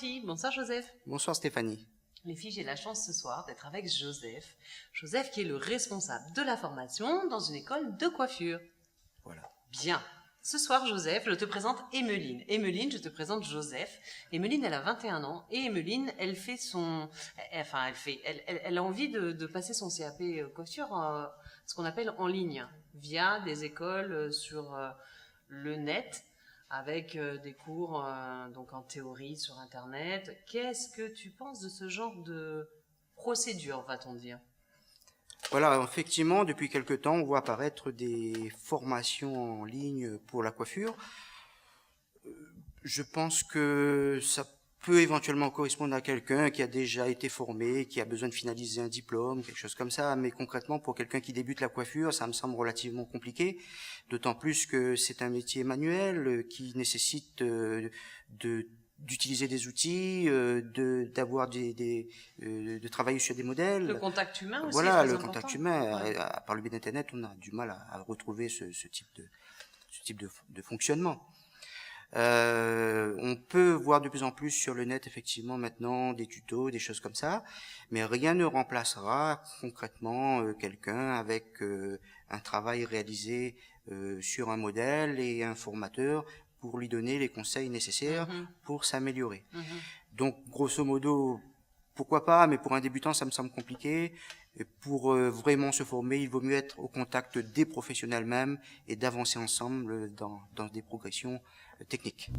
filles. Bonsoir Joseph. Bonsoir Stéphanie. Les filles, j'ai la chance ce soir d'être avec Joseph. Joseph qui est le responsable de la formation dans une école de coiffure. Voilà. Bien. Ce soir, Joseph, je te présente Emeline. Emeline, je te présente Joseph. Emeline, elle a 21 ans et Emeline, elle a envie de passer son CAP coiffure, ce qu'on appelle en ligne, via des écoles sur le net, avec des cours donc en théorie sur Internet. Qu'est-ce que tu penses de ce genre de procédure, va-t-on dire ? Voilà, effectivement, depuis quelque temps, on voit apparaître des formations en ligne pour la coiffure. Je pense que ça peut éventuellement correspondre à quelqu'un qui a déjà été formé, qui a besoin de finaliser un diplôme, quelque chose comme ça. Mais concrètement, pour quelqu'un qui débute la coiffure, ça me semble relativement compliqué. D'autant plus que c'est un métier manuel qui nécessite d'utiliser des outils, de travailler sur des modèles. Le contact humain aussi. Voilà, est très le important. contact humain. Ouais. Par le biais d'Internet, on a du mal à retrouver ce type de fonctionnement. On peut voir de plus en plus sur le net, effectivement, maintenant, des tutos, des choses comme ça, mais rien ne remplacera concrètement quelqu'un avec un travail réalisé sur un modèle et un formateur pour lui donner les conseils nécessaires pour s'améliorer. Donc, grosso modo, pourquoi pas, mais pour un débutant, ça me semble compliqué. Et pour vraiment se former, il vaut mieux être au contact des professionnels même et d'avancer ensemble dans des progressions techniques.